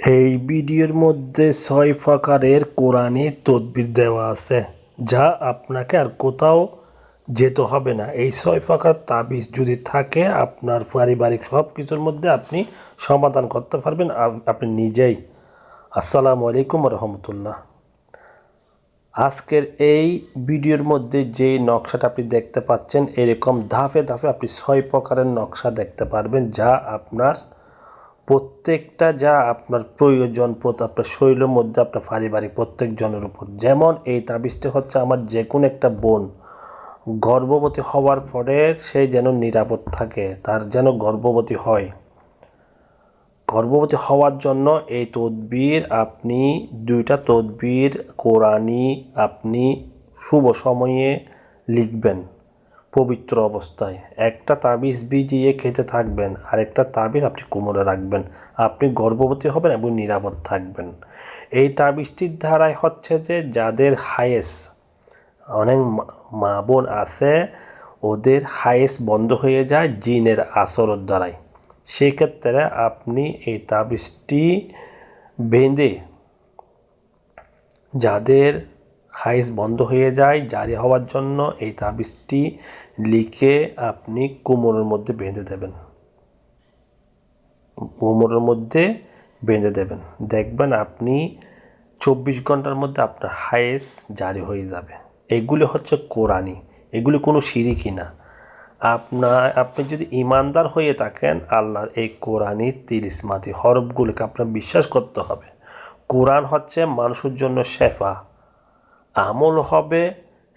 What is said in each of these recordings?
এই ভিডিওর মধ্যে 6 প্রকারের কোরআনী তদবির দেওয়া আছে, যা আপনাকে আর কোথাও যেতে হবে না। এই 6 প্রকার তাবিজ যদি থাকে আপনার পারিবারিক সব কিছুর মধ্যে আপনি সমাধান করতে পারবেন আপনি নিজেই। আসসালামু আলাইকুম রহমতুল্লাহ। আজকের এই ভিডিওর মধ্যে যে নকশাটা আপনি দেখতে পাচ্ছেন, এরকম ধাপে ধাপে আপনি 6 প্রকারের নকশা দেখতে পারবেন, যা আপনার প্রত্যেকটা যা আপনার প্রয়োজন আপনার শরীরের মধ্যে আপনার পারিবারিক প্রত্যেকজনের উপর। যেমন এই তাবিজটা হচ্ছে আমার যে কোনো একটা বোন গর্ভবতী হওয়ার পরে সে যেন নিরাপদ থাকে, তার যেন গর্ভবতী হয়। গর্ভবতী হওয়ার জন্য এই তদবির আপনি 2টা তদবির কোরআনী আপনি শুভ সময়ে লিখবেন পবিত্র অবস্থায়। একটা তাবিজ ভিজিয়ে খেতে থাকবেন, আরেকটা তাবিজ আপনি কোমরে রাখবেন। আপনি গর্ভবতী হবেন এবং নিরাপদ থাকবেন। এই তাবিজটির ধারায় হচ্ছে যে যাদের হায়েস অনেক মা বোন আছে, ওদের হায়েস বন্ধ হয়ে যায় জিনের আসরের দ্বারাই। সেক্ষেত্রে আপনি এই তাবিজটি বেঁধে যাদের হাইস বন্ধ হয়ে যায় জারি হওয়ার জন্য এই তাবিজটি লিখে আপনি কোমরের মধ্যে বেঁধে দেবেন। কোমরের মধ্যে বেঁধে দেবেন, দেখবেন আপনি 24 ঘন্টার মধ্যে আপনার হাইস জারি হয়ে যাবে। এগুলি হচ্ছে কোরআনী, এগুলি কোনো শিরিকি না। আপনি যদি ইমানদার হয়ে থাকেন, আল্লাহর এই কোরআনী তিরিসমাতি হরফগুলিকে আপনার বিশ্বাস করতে হবে। কোরআন হচ্ছে মানুষের জন্য শেফা, আমল হবে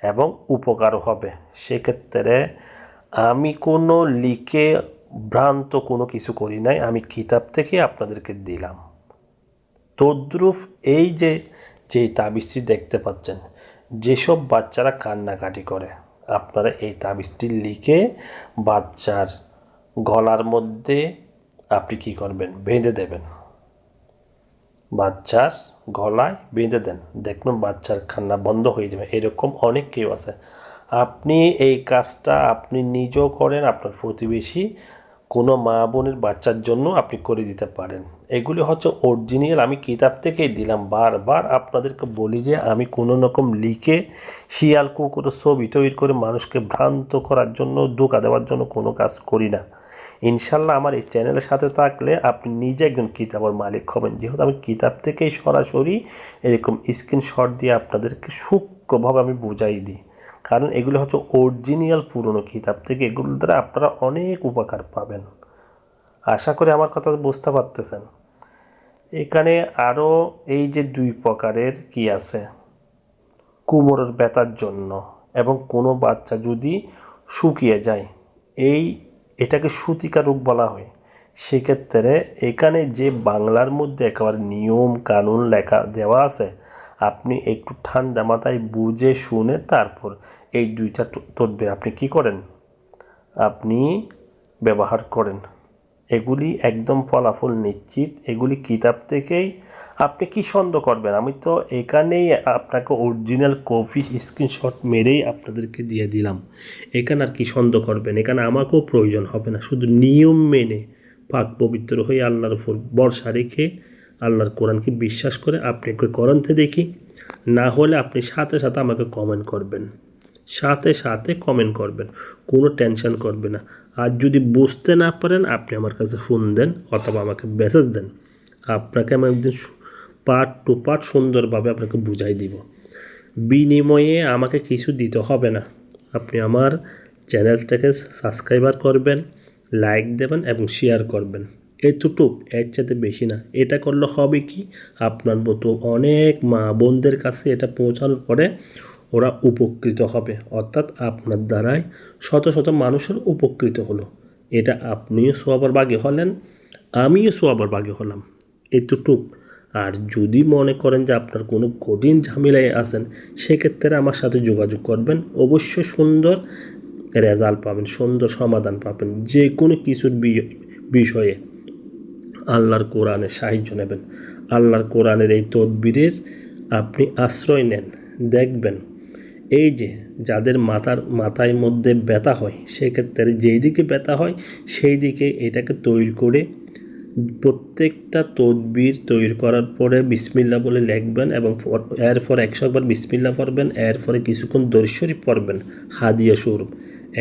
এবং উপকারও হবে। সেক্ষেত্রে আমি কোনো লিখে ভ্রান্ত কোনো কিছু করি নাই, আমি কিতাব থেকে আপনাদেরকে দিলাম। তদ্রুপ এই যে তাবিজটি দেখতে পাচ্ছেন, যেসব বাচ্চারা কান্নাকাটি করে, আপনারা এই তাবিজটি লিখে বাচ্চার গলার মধ্যে আপনি কি করবেন, বেঁধে দেবেন। বাচ্চার গলায় বেঁধে দেন, দেখবেন বাচ্চার কান্না বন্ধ হয়ে যাবে। এরকম অনেক কেউ আছে। আপনি এই কাজটা আপনি নিজেও করেন, আপনার প্রতিবেশী কোনো মা বোনের বাচ্চার জন্য আপনি করে দিতে পারেন। এগুলি হচ্ছে অরিজিনাল, আমি কিতাব থেকেই দিলাম। বারবার আপনাদেরকে বলি যে আমি কোনো রকম লিখে শিয়াল কুকুর ছবি তৈরি করে মানুষকে ভ্রান্ত করার জন্য, ধোঁকা দেওয়ার জন্য কোনো কাজ করি না। ইনশাল্লাহ আমার এই চ্যানেলের সাথে থাকলে আপনি নিজে একজন কিতাবের মালিক হবেন, যেহেতু আমি কিতাব থেকেই সরাসরি এরকম স্ক্রিনশট দিয়ে আপনাদেরকে সূক্ষ্মভাবে আমি বুঝাই দিই। কারণ এগুলো হচ্ছে অরিজিনাল পুরনো কিতাব থেকে, এগুলোর দ্বারা আপনারা অনেক উপকার পাবেন। আশা করি আমার কথা বুঝতে পারতেছেন। এখানে আরও এই যে 2 প্রকারের কি আছে কোমরের ব্যথার জন্য, এবং কোনো বাচ্চা যদি শুকিয়ে যায়, এটাকে সুতিকা রোগ বলা হয়। সেক্ষেত্রে এখানে যে বাংলার মধ্যে একেবারে নিয়ম কানুন লেখা দেওয়া আছে, আপনি একটু ঠান্ডা মাথায় বুঝে শুনে তারপর এই 2টা তদবির আপনি কি করেন, আপনি ব্যবহার করেন। এগুলি একদম ফলাফল নিশ্চিত। এগুলি কিতাব থেকেই। আপনি কি সন্দেহ করবেন, আমি তো এখানেই আপনাকে অরিজিনাল কপি স্ক্রিনশট মেরেই আপনাদেরকে দিয়ে দিলাম। এখানে আর কি সন্দেহ করবেন, এখানে আমাকেও প্রয়োজন হবে না। শুধু নিয়ম মেনে পাক পবিত্র হয়ে আল্লাহর উপর ভরসা রেখে আল্লাহর কোরআনকে বিশ্বাস করে আপনি কোরআনতে দেখি, না হলে আপনি সাথে সাথে আমাকে কমেন্ট করবেন, সাথে সাথে কমেন্ট করবেন, কোনো টেনশন করবে না। আর যদি বুঝতে না পারেন আপনি আমার কাছে ফোন দেন অথবা আমাকে মেসেজ দেন, আপনাকে আমি একদিন পার্ট টু পার্ট সুন্দরভাবে আপনাকে বুঝাই দিব। বিনিময়ে আমাকে কিছু দিতে হবে না। আপনি আমার চ্যানেলটাকে সাবস্ক্রাইবার করবেন, লাইক দেবেন এবং শেয়ার করবেন, এতটুক, এর চাইতে বেশি না। এটা করলে হবে কি, আপনার মতো অনেক মা বোনদের কাছে এটা পৌঁছানোর পরে ওরা উপকৃত হবে, অর্থাৎ আপনার দ্বারাই শত শত মানুষের উপকৃত হলো। এটা আপনিও সওয়াবের ভাগী হলেন, আমিও সওয়াবের ভাগী হলাম, এতটুক। আর যদি মনে করেন যে আপনার কোনো কঠিন ঝামেলায় আছেন, সেক্ষেত্রে আমার সাথে যোগাযোগ করবেন, অবশ্যই সুন্দর রেজাল্ট পাবেন, সুন্দর সমাধান পাবেন। যে কোনো কিছুর বিষয়ে আল্লাহর কোরআনের সাহায্য নেবেন, আল্লাহর কোরআনের এই তদবিরের আপনি আশ্রয় নেন, দেখবেন এই যে যাদের মাথায় মধ্যে ব্যথা হয়, সেক্ষেত্রে যেই দিকে ব্যথা হয় সেই দিকে এটাকে তৈরি করে প্রত্যেকটা তদবির তৈরি করার পরে বিসমিল্লাহ বলে লিখবেন এবং এরপর 100 বার বিসমিল্লাহ পড়বেন, এরপরে কিছুক্ষণ দরুদ শরীফ পড়বেন হাদিয়া স্বরূপ,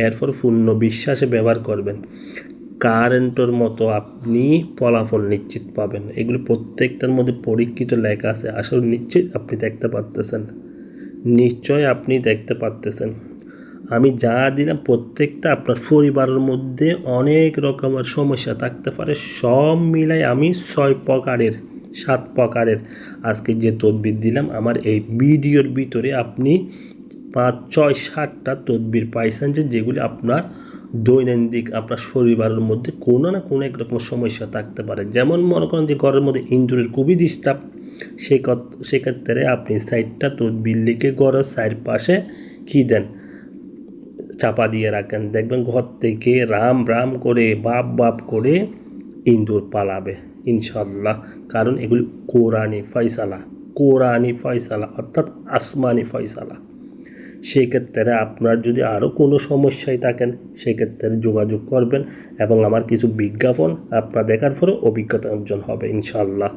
এরপর পূর্ণ বিশ্বাসে ব্যবহার করবেন। কারেন্টের মতো আপনি ফলাফল নিশ্চিত পাবেন। এগুলি প্রত্যেকটার মধ্যে পরীক্ষিত লেখা আছে, আসলে নিশ্চিত আপনি দেখতে পারতেছেন, নিশ্চয় আপনি দেখতে পারতেছেন। আমি যা দিলাম প্রত্যেকটা আপনার পরিবারের মধ্যে অনেক রকমের সমস্যা থাকতে পারে, সব মিলাই আমি 7 প্রকারের আজকে যে তদবির দিলাম আমার এই ভিডিওর ভিতরে আপনি 5, 6, 7টা তদবির পাইছেন যেগুলি আপনার দৈনন্দিন আপনার পরিবারের মধ্যে কোনো না কোনো একরকম সমস্যা থাকতে পারে। যেমন মনে করেন যে ঘরের মধ্যে ইঁদুরের খুবই ডিস্টার্ব, সেক্ষেত্রে আপনি 4টা তদবির লিখে ঘরের চারপাশে কী দেন, চাপা দিয়ে রাখেন, দেখবেন ঘর থেকে রাম রাম করে বাপ করে ইঁদুর পালাবে ইনশাল্লাহ। কারণ এগুলি কোরআনি ফয়সালা অর্থাৎ আসমানি ফয়সালা। সেক্ষেত্রে আপনার যদি আরও কোনো সমস্যায় থাকেন সেক্ষেত্রে যোগাযোগ করবেন এবং আমার কিছু বিজ্ঞাপন আপনার দেখার পরে অভিজ্ঞতা অর্জন হবে ইনশাল্লাহ।